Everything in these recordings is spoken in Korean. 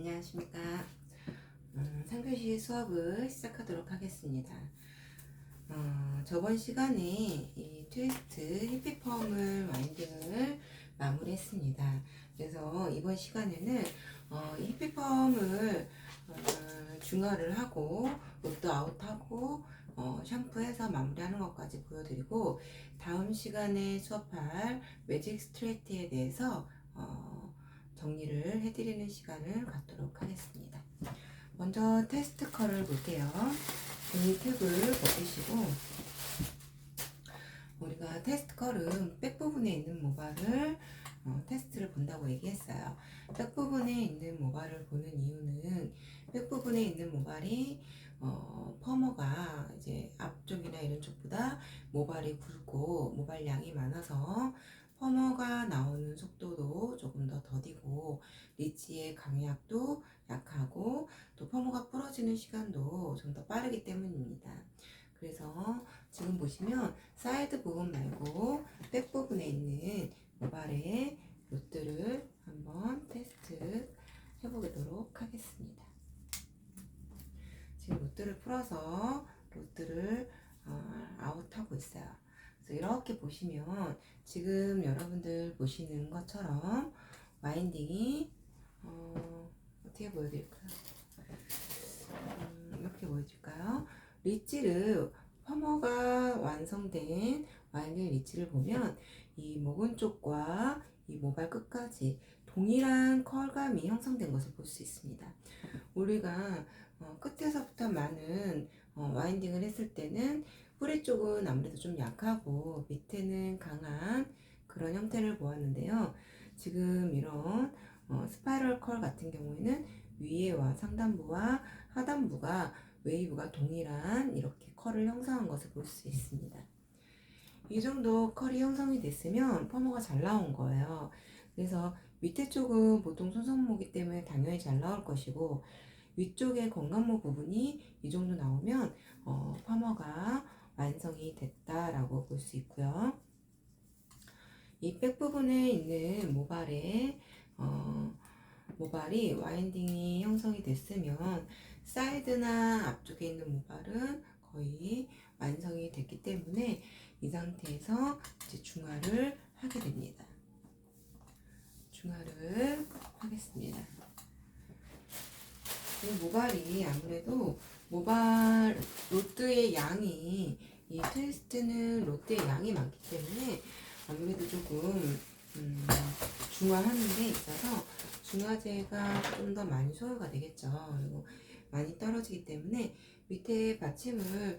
안녕하십니까. 3교시 수업을 시작하도록 하겠습니다. 저번 시간에 이 트위스트 히피펌을 와인딩을 마무리했습니다. 그래서 이번 시간에는 이 히피펌을 중화를 하고 롯도 아웃하고 샴푸해서 마무리하는 것까지 보여드리고, 다음 시간에 수업할 매직 스트레이트에 대해서 정리를 해드리는 시간을 갖도록 하겠습니다. 먼저 테스트 컬을 볼게요. 종이 탭을 벗기시고, 우리가 테스트 컬은 백 부분에 있는 모발을 테스트를 본다고 얘기했어요. 백 부분에 있는 모발을 보는 이유는 백 부분에 있는 모발이 퍼머가 이제 앞쪽이나 이런 쪽보다 모발이 굵고 모발량이 많아서 퍼머가 나오는 속도도 조금 더 더디고 리치의 강약도 약하고 또 퍼머가 부러지는 시간도 좀 더 빠르기 때문입니다. 그래서 지금 보시면 사이드 부분 말고 백 부분에 있는 모발의 롯들을 한번 테스트 해보도록 하겠습니다. 지금 롯들을 풀어서 롯들을 아웃하고 있어요. 그래서 이렇게 보시면 지금 여러분들 보시는 것처럼 와인딩이 어떻게 보여드릴까요? 이렇게 보여줄까요? 리치를 퍼머가 완성된 와인딩 리치를 보면 이 모근 쪽과 이 모발 끝까지 동일한 컬감이 형성된 것을 볼 수 있습니다. 우리가 끝에서부터 많은 와인딩을 했을 때는 뿌리 쪽은 아무래도 좀 약하고 밑에는 강한 그런 형태를 보았는데요. 지금 이런 스파이럴 컬 같은 경우에는 위에와 상단부와 하단부가 웨이브가 동일한 이렇게 컬을 형성한 것을 볼 수 있습니다. 이 정도 컬이 형성이 됐으면 퍼머가 잘 나온 거예요. 그래서 밑에 쪽은 보통 손상모기 때문에 당연히 잘 나올 것이고, 위쪽의 건강모 부분이 이 정도 나오면 퍼머가 완성이 됐다라고 볼 수 있고요. 이 백 부분에 있는 모발이 와인딩이 형성이 됐으면 사이드나 앞쪽에 있는 모발은 거의 완성이 됐기 때문에 이 상태에서 이제 중화를 하게 됩니다. 중화를 하겠습니다. 이 모발이 아무래도 롯드의 양이, 이 트위스트는 롯드의 양이 많기 때문에 아무래도 조금 중화하는 데 있어서 중화제가 좀 더 많이 소요가 되겠죠. 그리고 많이 떨어지기 때문에 밑에 받침을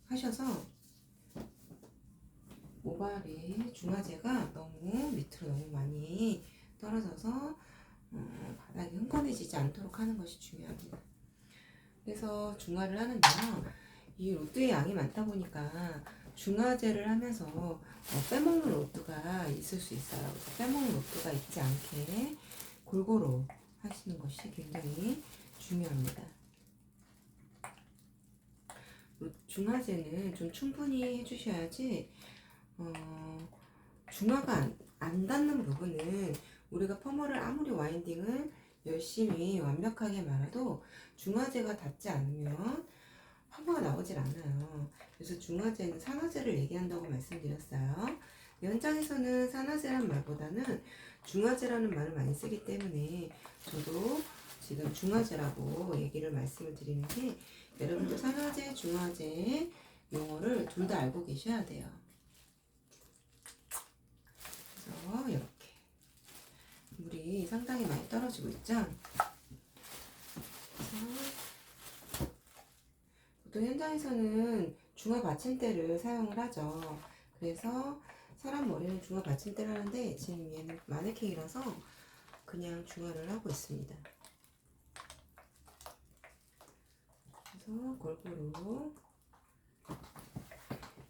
하셔서 모발에 중화제가 너무 밑으로 너무 많이 떨어져서 바닥이 흥건해지지 않도록 하는 것이 중요합니다. 그래서 중화를 하는데요, 이 롯드의 양이 많다 보니까 중화제를 하면서 빼먹는 롯드가 있을 수 있어요. 그래서 빼먹는 롯드가 있지 않게 골고루 하시는 것이 굉장히 중요합니다. 중화제는 좀 충분히 해주셔야지 중화가 안 닿는 부분은 우리가 퍼머를 아무리 와인딩을 열심히 완벽하게 말아도 중화제가 닿지 않으면 퍼머가 나오질 않아요. 그래서 중화제는 산화제를 얘기한다고 말씀드렸어요. 현장에서는 산화제라는 말보다는 중화제라는 말을 많이 쓰기 때문에 저도 지금 중화제라고 얘기를 말씀을 드리는 게, 여러분도 산화제, 중화제 용어를 둘 다 알고 계셔야 돼요. 그래서 이렇게 물이 상당히 많이 떨어지고 있죠. 그래서 보통 현장에서는 중화 받침대를 사용을 하죠. 그래서 사람 머리는 중화 받침대를 하는데 지금 얘는 마네킹이라서 그냥 중화를 하고 있습니다. 그래서 골고루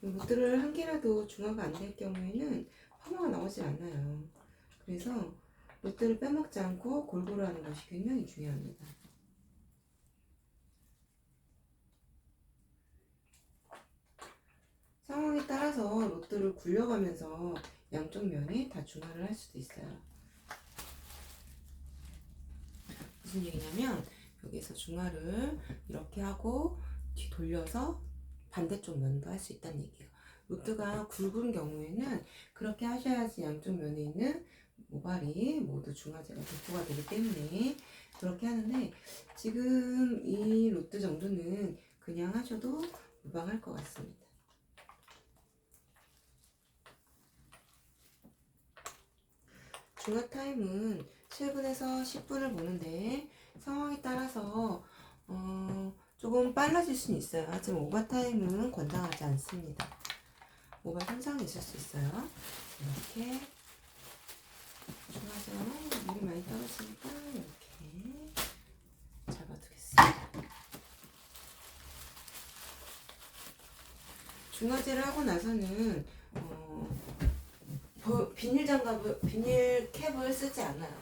롯들을 한 개라도 중화가 안 될 경우에는 퍼머가 나오지 않아요. 그래서 롯들을 빼먹지 않고 골고루 하는 것이 굉장히 중요합니다. 상황에 따라서 롯들을 굴려가면서 양쪽 면에 다 중화를 할 수도 있어요. 무슨 얘기냐면 여기서 중화를 이렇게 하고 뒤 돌려서 반대쪽 면도 할 수 있다는 얘기예요. 로트가 굵은 경우에는 그렇게 하셔야지 양쪽 면에 있는 모발이 모두 중화제가 도포가 되기 때문에 그렇게 하는데, 지금 이 로트 정도는 그냥 하셔도 무방할 것 같습니다. 중화 타임은 7분에서 10분을 보는데 상황에 따라서 조금 빨라질 수는 있어요. 하지만 오버 타임은 권장하지 않습니다. 모발 손상이 있을 수 있어요. 이렇게 중화제는 물이 많이 떨어지니까 이렇게 잡아두겠습니다. 중화제를 하고 나서는 비닐 캡을 쓰지 않아요.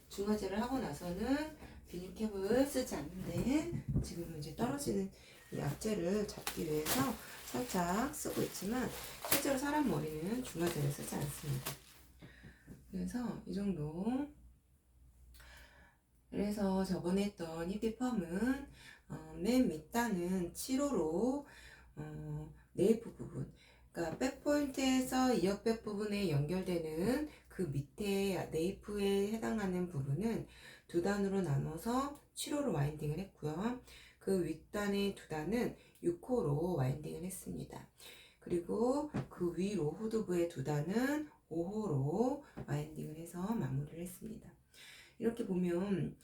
중화제를 하고 나서는 비닐 캡을 쓰지 않는데, 지금은 이제 떨어지는 이 약재를 잡기 위해서 살짝 쓰고 있지만 실제로 사람 머리는 중화제를 쓰지 않습니다. 그래서 이 정도. 그래서 저번에 했던 히피펌은 맨 밑단은 7호로 네이프 부분, 그러니까 백포인트에서 이어백 부분에 연결되는 그 밑에 네이프에 해당하는 부분은 두 단으로 나눠서 7호로 와인딩을 했고요. 그 윗단의 두 단은 6호로 와인딩을 했습니다. 그리고 그 위로 후두부의 두 단은 5호로 와인딩을 해서 마무리를 했습니다. 이렇게 보면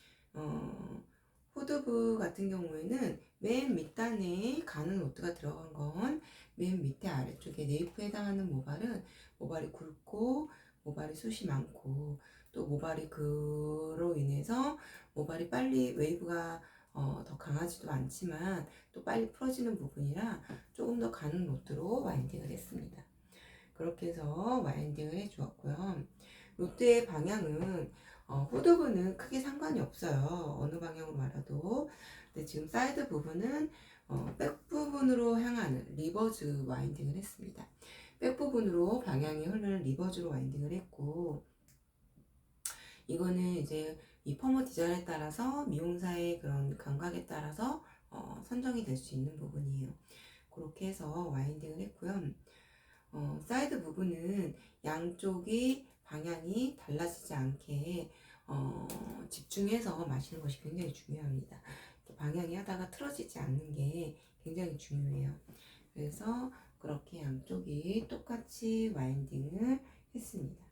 후두부 같은 경우에는 맨 밑단에 가는 로트가 들어간 건 맨 밑에 아래쪽에 네이프에 해당하는 모발은 모발이 굵고 모발이 숱이 많고, 또 모발이 그로 인해서 모발이 빨리 웨이브가 더 강하지도 않지만 또 빨리 풀어지는 부분이라 조금 더 가는 로트로 와인딩을 했습니다. 그렇게 해서 와인딩을 해주었고요. 로트의 방향은 후두부는 크게 상관이 없어요. 어느 방향으로 말아도. 근데 지금 사이드 부분은 백 부분으로 향하는 리버즈 와인딩을 했습니다. 백 부분으로 방향이 흐르는 리버즈로 와인딩을 했고, 이거는 이제 이 펌머 디자인에 따라서 미용사의 그런 감각에 따라서 선정이 될 수 있는 부분이에요. 그렇게 해서 와인딩을 했고요. 사이드 부분은 양쪽이 방향이 달라지지 않게 집중해서 마시는 것이 굉장히 중요합니다. 방향이 하다가 틀어지지 않는 게 굉장히 중요해요. 그래서 그렇게 양쪽이 똑같이 와인딩을 했습니다.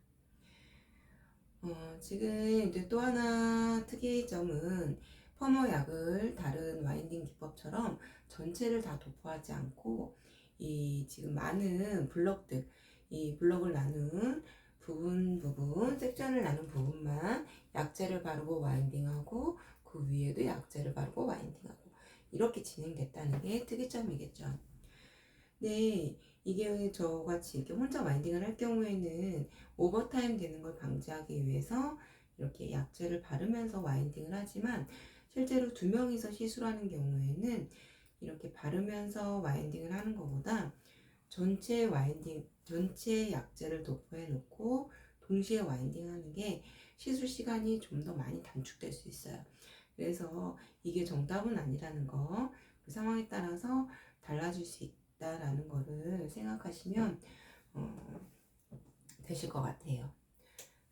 지금 이제 또 하나 특이점은 펌머 약을 다른 와인딩 기법처럼 전체를 다 도포하지 않고 이 지금 많은 블럭들, 이 블럭을 나눈 부분, 섹션을 나눈 부분만 약재를 바르고 와인딩하고 그 위에도 약재를 바르고 와인딩하고 이렇게 진행됐다는 게 특이점이겠죠. 네, 이게 저같이 이렇게 혼자 와인딩을 할 경우에는 오버타임 되는 걸 방지하기 위해서 이렇게 약재를 바르면서 와인딩을 하지만, 실제로 두 명이서 시술하는 경우에는 이렇게 바르면서 와인딩을 하는 것보다 전체 약재를 도포해 놓고 동시에 와인딩 하는 게 시술 시간이 좀 더 많이 단축될 수 있어요. 그래서 이게 정답은 아니라는 거, 그 상황에 따라서 달라질 수 있다라는 거를 생각하시면 되실 것 같아요.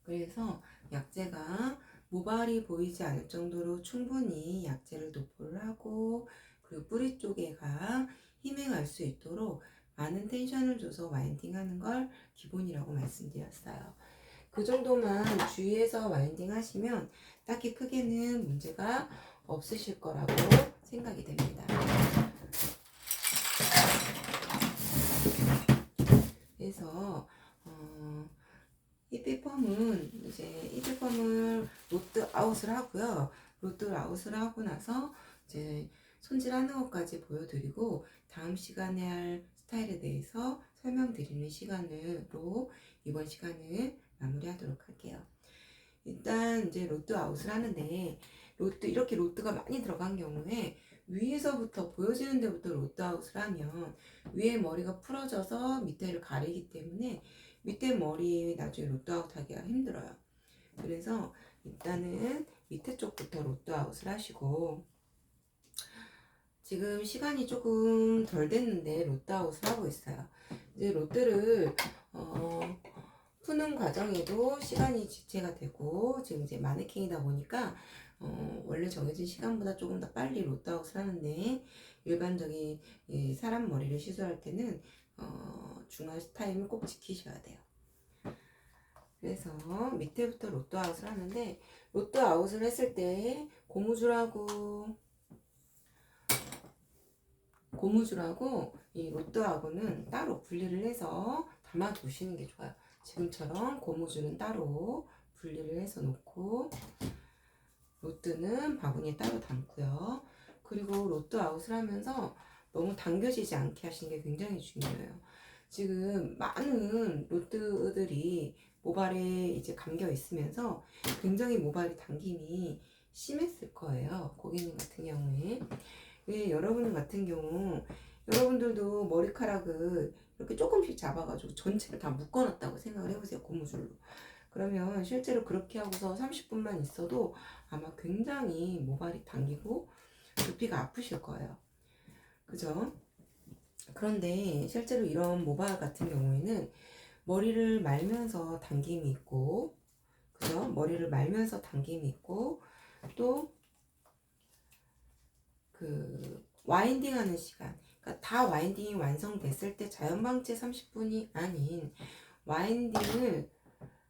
그래서 약재가 모발이 보이지 않을 정도로 충분히 약재를 도포를 하고, 그리고 뿌리 쪽에가 힘이 갈 수 있도록 많은 텐션을 줘서 와인딩 하는 걸 기본이라고 말씀드렸어요. 그 정도만 주의해서 와인딩 하시면 딱히 크게는 문제가 없으실 거라고 생각이 됩니다. 그래서 히피펌은 이제 히피펌을 로트 아웃을 하고요. 로트 아웃을 하고 나서 이제 손질하는 것까지 보여드리고, 다음 시간에 할 스타일에 대해서 설명드리는 시간으로 이번 시간을 마무리하도록 할게요. 일단 이제 로트 아웃을 하는데, 이렇게 로트가 많이 들어간 경우에 위에서부터 보여지는 데부터 로트 아웃을 하면 위에 머리가 풀어져서 밑에를 가리기 때문에 밑에 머리 나중에 로트 아웃 하기가 힘들어요. 그래서 일단은 밑에 쪽부터 로트아웃을 하시고, 지금 시간이 조금 덜 됐는데 로트아웃을 하고 있어요. 이제 로트를 푸는 과정에도 시간이 지체가 되고, 지금 이제 마네킹이다 보니까 원래 정해진 시간보다 조금 더 빨리 로트아웃을 하는데, 일반적인 사람 머리를 시술할 때는 중간 타임을 꼭 지키셔야 돼요. 그래서 밑에부터 로트아웃을 하는데, 로트아웃을 했을 때 고무줄하고 이 로트하고는 따로 분리를 해서 담아 두시는 게 좋아요. 지금처럼 고무줄은 따로 분리를 해서 놓고, 로트는 바구니에 따로 담고요. 그리고 로트아웃을 하면서 너무 당겨지지 않게 하시는 게 굉장히 중요해요. 지금 많은 로트들이 모발에 이제 감겨 있으면서 굉장히 모발이 당김이 심했을 거예요. 고객님 같은 경우에. 왜 여러분 같은 경우, 여러분들도 머리카락을 이렇게 조금씩 잡아가지고 전체를 다 묶어놨다고 생각을 해보세요. 고무줄로. 그러면 실제로 그렇게 하고서 30분만 있어도 아마 굉장히 모발이 당기고 두피가 아프실 거예요. 그죠? 그런데 실제로 이런 모발 같은 경우에는 머리를 말면서 당김이 있고, 그죠? 머리를 말면서 당김이 있고, 또 그 와인딩 하는 시간, 그러니까 다 와인딩이 완성됐을 때 자연방치 30분이 아닌 와인딩을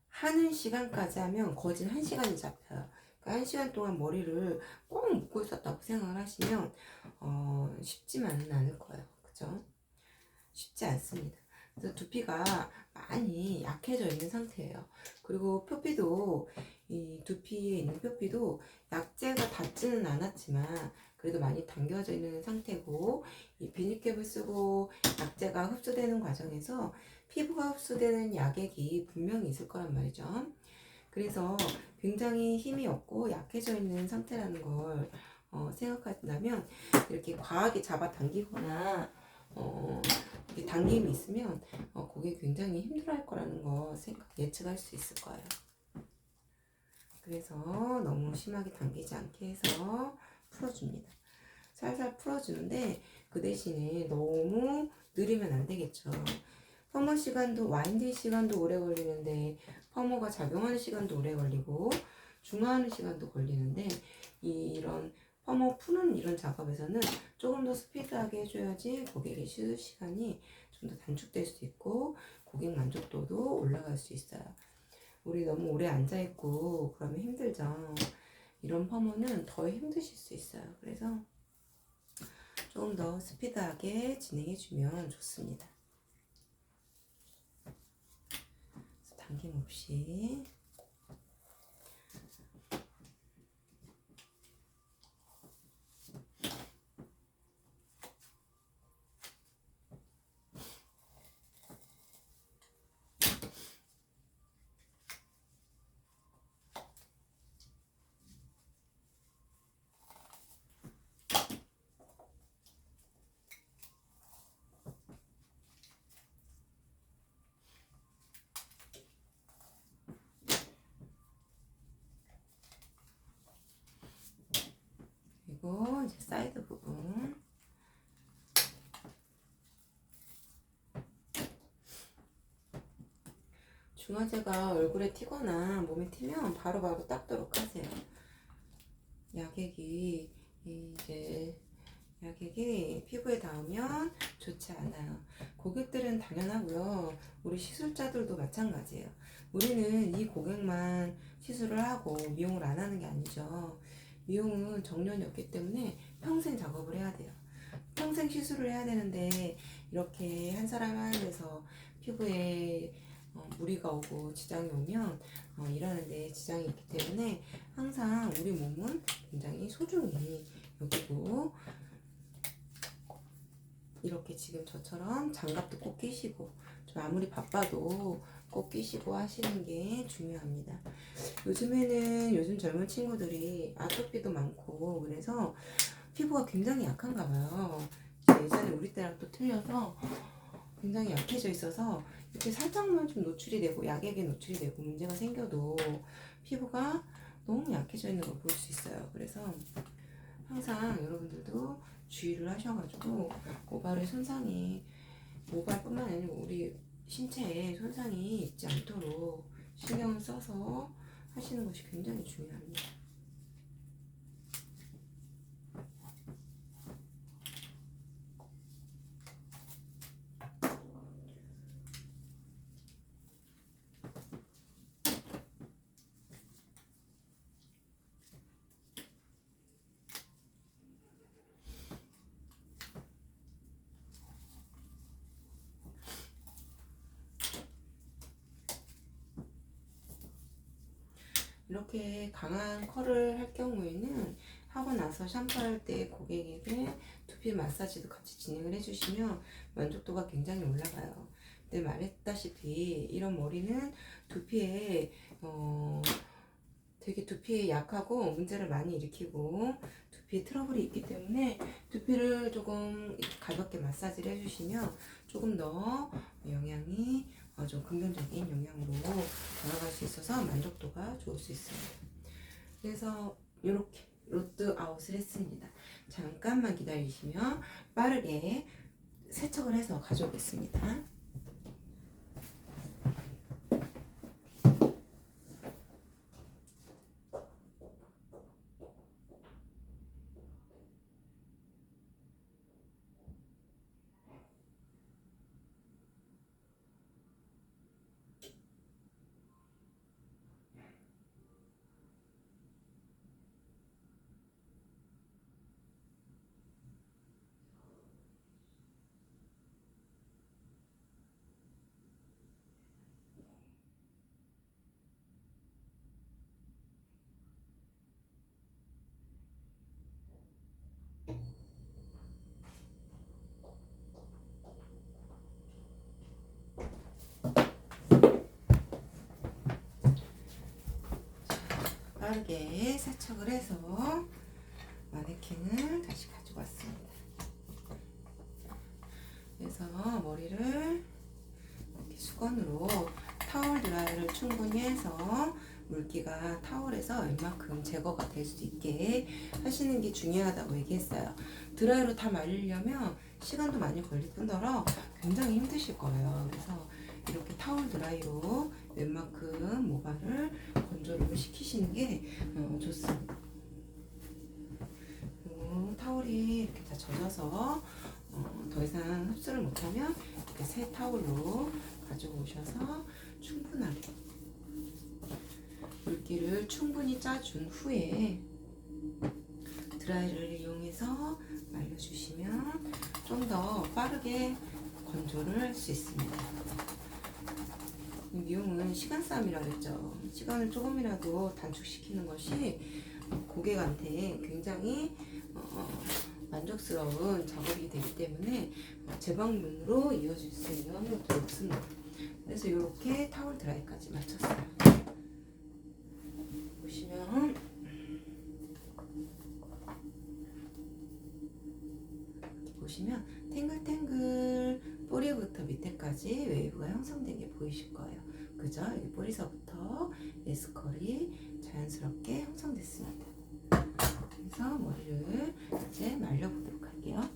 하는 시간까지 하면 거진 1시간이 잡혀요. 그러니까 1시간 동안 머리를 꼭 묶고 있었다고 생각을 하시면 쉽지만은 않을 거예요. 그죠? 쉽지 않습니다. 그래서 두피가 많이 약해져 있는 상태예요. 그리고 표피도, 이 두피에 있는 표피도 약재가 닿지는 않았지만 그래도 많이 당겨져 있는 상태고, 이 비닐캡을 쓰고 약재가 흡수되는 과정에서 피부가 흡수되는 약액이 분명히 있을 거란 말이죠. 그래서 굉장히 힘이 없고 약해져 있는 상태라는 걸 생각한다면, 이렇게 과하게 잡아당기거나 이렇게 당김이 있으면 그게 굉장히 힘들어할 거라는 거 예측할 수 있을 거예요. 그래서 너무 심하게 당기지 않게 해서 풀어줍니다. 살살 풀어주는데 그 대신에 너무 느리면 안 되겠죠. 펌어 시간도, 와인딩 시간도 오래 걸리는데, 펌어가 작용하는 시간도 오래 걸리고 중화하는 시간도 걸리는데, 이런 펌어 푸는 이런 작업에서는 조금 더 스피드하게 해줘야지 고객의 시술 시간이 좀 더 단축될 수 있고 고객 만족도도 올라갈 수 있어요. 우리 너무 오래 앉아있고 그러면 힘들죠. 이런 펌어는 더 힘드실 수 있어요. 그래서 조금 더 스피드하게 진행해주면 좋습니다. 당김 없이. 그리고 이제 사이드 부분. 중화제가 얼굴에 튀거나 몸에 튀면 바로바로 닦도록 하세요. 약액이 피부에 닿으면 좋지 않아요. 고객들은 당연하고요. 우리 시술자들도 마찬가지예요. 우리는 이 고객만 시술을 하고 미용을 안 하는 게 아니죠. 미용은 정년이 없기 때문에 평생 작업을 해야 돼요. 평생 시술을 해야 되는데 이렇게 한 사람 하는 데서 피부에 무리가 오고 지장이 오면 일하는데 지장이 있기 때문에 항상 우리 몸은 굉장히 소중히 여기고, 이렇게 지금 저처럼 장갑도 꼭 끼시고, 좀 아무리 바빠도 꼭 끼시고 하시는 게 중요합니다. 요즘 젊은 친구들이 아토피도 많고 그래서 피부가 굉장히 약한가 봐요. 예전에 우리 때랑 또 틀려서 굉장히 약해져 있어서 이렇게 살짝만 좀 노출이 되고 약액에 노출이 되고 문제가 생겨도 피부가 너무 약해져 있는 걸 볼 수 있어요. 그래서 항상 여러분들도 주의를 하셔가지고 모발의 손상이, 모발뿐만 아니고 우리 신체에 손상이 있지 않도록 신경을 써서 하시는 것이 굉장히 중요합니다. 이렇게 강한 컬을 할 경우에는 하고 나서 샴푸할 때 고객에게 두피 마사지도 같이 진행을 해주시면 만족도가 굉장히 올라가요. 근데 말했다시피 이런 머리는 두피에 되게 두피에 약하고 문제를 많이 일으키고 두피에 트러블이 있기 때문에 두피를 조금 가볍게 마사지를 해주시면 조금 더 영향이 좀 긍정적인 영향으로 돌아갈 수 있어서 만족도가 좋을 수 있습니다. 그래서 이렇게 로드 아웃을 했습니다. 잠깐만 기다리시면 빠르게 세척을 해서 가져오겠습니다. 빠르게 세척을 해서 마네킹을 다시 가지고 왔습니다. 그래서 머리를 이렇게 수건으로 타월 드라이를 충분히 해서 물기가 타월에서 웬만큼 제거가 될 수 있게 하시는 게 중요하다고 얘기했어요. 드라이로 다 말리려면 시간도 많이 걸릴 뿐더러 굉장히 힘드실 거예요. 그래서 이렇게 타월 드라이로 웬만큼 모발을 건조를 시키시는 게 좋습니다. 그리고 타월이 이렇게 다 젖어서 더 이상 흡수를 못하면 이렇게 새 타월로 가지고 오셔서 충분하게 물기를 충분히 짜준 후에 드라이를 이용해서 말려주시면 좀 더 빠르게 건조를 할 수 있습니다. 미용은 시간 싸움이라고 했죠. 시간을 조금이라도 단축시키는 것이 고객한테 굉장히 만족스러운 작업이 되기 때문에 재방문으로 이어질 수 있는 것도 없습니다. 그래서 이렇게 타월 드라이까지 마쳤어요. 보시면 탱글탱글 뿌리부터 밑에까지 웨이브가 형성된 게 보이실 거예요. 그죠? 여기 뿌리서부터 에스컬이 자연스럽게 형성됐습니다. 그래서 머리를 이제 말려보도록 할게요.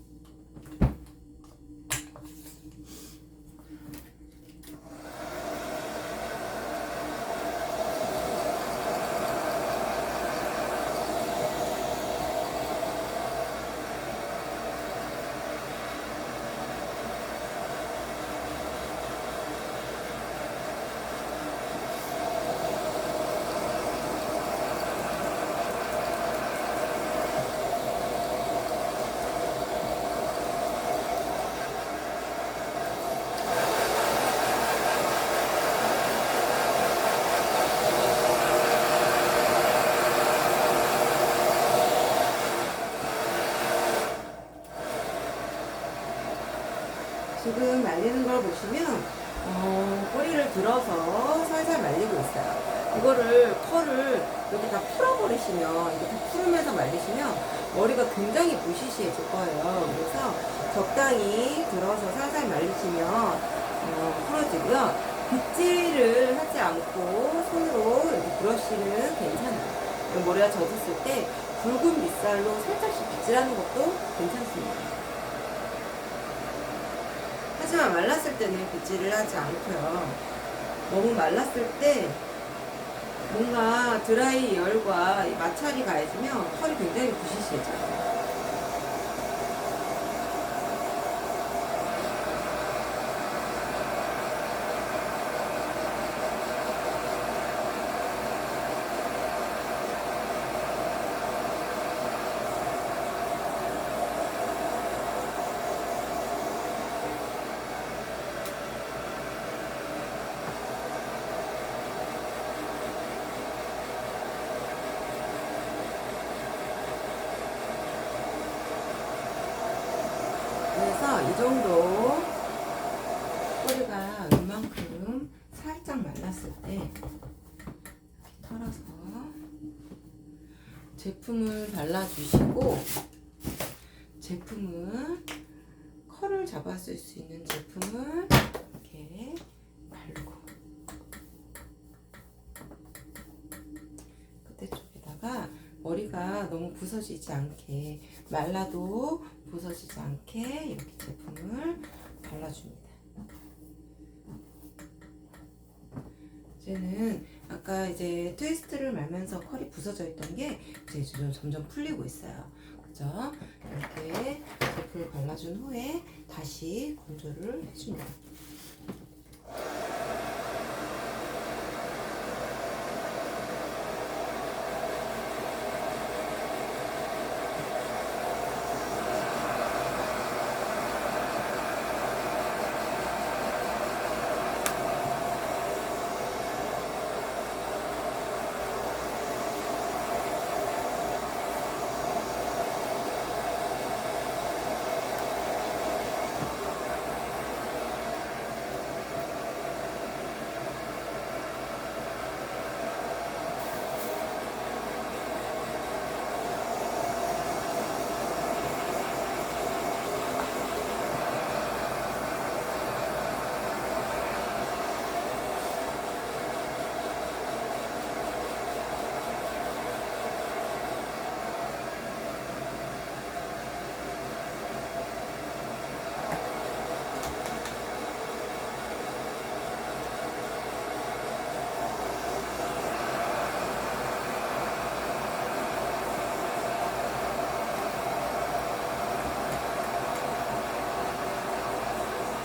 지금 말리는 걸 보시면 뿌리를 들어서 살살 말리고 있어요. 이거를 컬을 이렇게 다 풀어버리시면, 이렇게 다 풀으면서 말리시면 머리가 굉장히 부시시해질 거예요. 그래서 적당히 들어서 살살 말리시면 풀어지고요. 빗질을 하지 않고 손으로 이렇게 브러쉬는 괜찮아요. 머리가 젖었을 때 붉은 빗살로 살짝씩 빗질하는 것도 괜찮습니다. 하지만 말랐을 때는 빗질을 하지 않고요. 너무 말랐을 때 뭔가 드라이 열과 마찰이 가해지면 털이 굉장히 부시시해져요. 그래서 이 정도 뿌리가 이만큼 살짝 말랐을 때 이렇게 털어서 제품을 발라주시고, 제품을 컬을 잡았을 수 있는 제품을 이렇게 바르고 끝에 쪽에다가 머리가 너무 부서지지 않게, 말라도 부서지지 않게 이렇게 제품을 발라줍니다. 이제는 아까 이제 트위스트를 말면서 컬이 부서져 있던 게 이제 점점 풀리고 있어요. 그죠? 이렇게 제품을 발라준 후에 다시 건조를 해줍니다.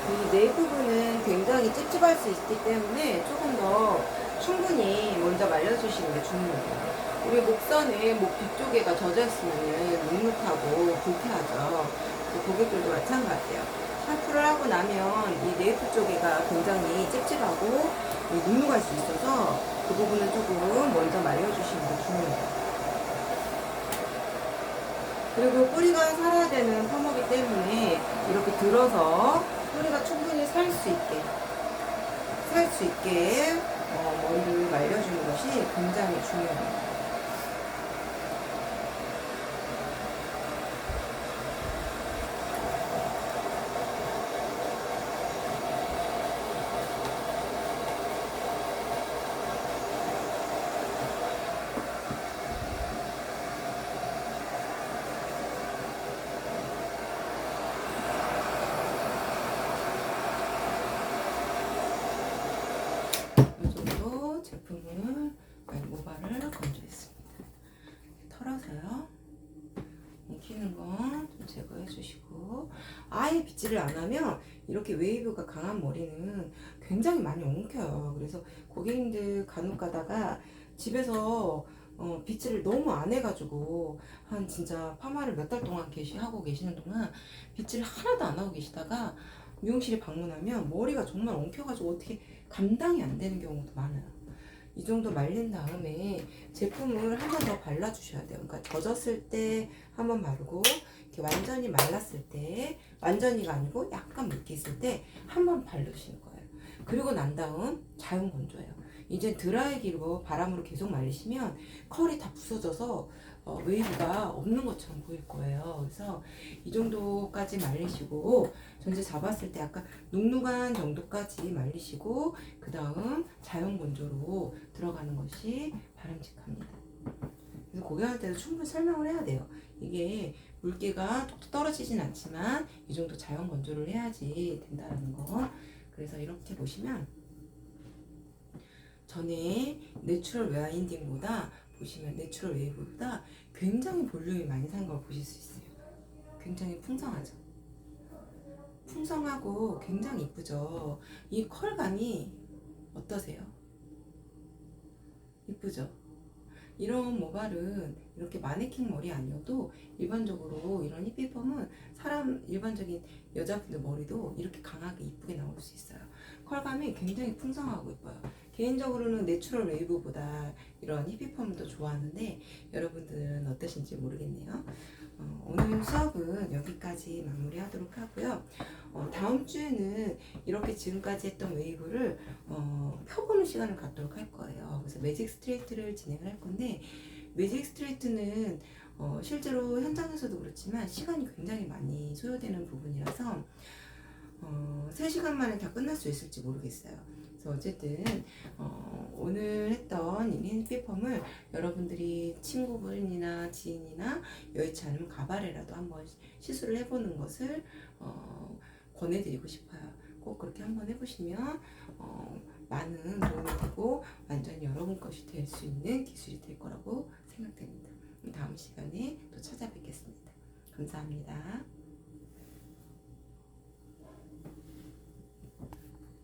이 네 부분은 굉장히 찝찝할 수 있기 때문에 조금 더 충분히 먼저 말려주시는 게 중요해요. 우리 목선에 목 뒤쪽에가 젖어있으면 눅눅하고 불쾌하죠. 고객들도 마찬가지예요. 샴푸를 하고 나면 이 네이프 쪽에가 굉장히 찝찝하고 눅눅할 수 있어서 그 부분은 조금 먼저 말려주시는 게 중요해요. 그리고 뿌리가 살아야 되는 펌이기 때문에 이렇게 들어서 뿌리가 충분히 살 수 있게 머리를 말려주는 것이 굉장히 중요해요. 이 정도 제품을 모발을 건조했습니다. 털어서요. 엉키는 건 좀 제거해 주시고, 아예 빗질을 안 하면 이렇게 웨이브가 강한 머리는 굉장히 많이 엉켜요. 그래서 고객님들 간혹 가다가 집에서 빗질을 너무 안 해가지고 한 진짜 파마를 몇 달 동안 하고 계시는 동안 빗질을 하나도 안 하고 계시다가 미용실에 방문하면 머리가 정말 엉켜가지고 어떻게 감당이 안 되는 경우도 많아요. 이 정도 말린 다음에 제품을 한 번 더 발라주셔야 돼요. 그러니까 젖었을 때 한 번 바르고, 이렇게 완전히 말랐을 때, 완전히가 아니고 약간 묽게 있을 때 한 번 바르시는 거예요. 그리고 난 다음 자연 건조예요. 이제 드라이기로 바람으로 계속 말리시면 컬이 다 부서져서 웨이브가 없는 것처럼 보일 거예요. 그래서 이 정도까지 말리시고, 전체 잡았을 때 약간 눅눅한 정도까지 말리시고, 그 다음 자연 건조로 들어가는 것이 바람직합니다. 고객한테도 충분히 설명을 해야 돼요. 이게 물기가 톡톡 떨어지진 않지만 이 정도 자연 건조를 해야지 된다는 거. 그래서 이렇게 보시면 전에 내추럴 와인딩보다 보시면 내추럴 웨이브보다 굉장히 볼륨이 많이 산 걸 보실 수 있어요. 굉장히 풍성하죠. 풍성하고 굉장히 이쁘죠. 이 컬감이 어떠세요? 이쁘죠? 이런 모발은 이렇게 마네킹 머리 아니어도 일반적으로 이런 히피펌은 사람 일반적인 여자분들 머리도 이렇게 강하게 이쁘게 나올 수 있어요. 컬감이 굉장히 풍성하고 이뻐요. 개인적으로는 내추럴 웨이브보다 이런 히피펌을 더 좋아하는데 여러분들은 어떠신지 모르겠네요. 오늘 수업은 여기까지 마무리하도록 하고요. 다음 주에는 이렇게 지금까지 했던 웨이브를 펴보는 시간을 갖도록 할 거예요. 그래서 매직 스트레이트를 진행을 할 건데 매직 스트레이트는 실제로 현장에서도 그렇지만 시간이 굉장히 많이 소요되는 부분이라서 3시간 만에 다 끝날 수 있을지 모르겠어요. 그래서 어쨌든 오늘 했던 이 핸드피펌을 여러분들이 친구분이나 지인이나 여의치 않으면 가발에라도 한번 시술을 해보는 것을 권해드리고 싶어요. 꼭 그렇게 한번 해보시면 많은 도움이 되고 완전히 여러분 것이 될 수 있는 기술이 될 거라고 생각됩니다. 다음 시간에 또 찾아뵙겠습니다. 감사합니다.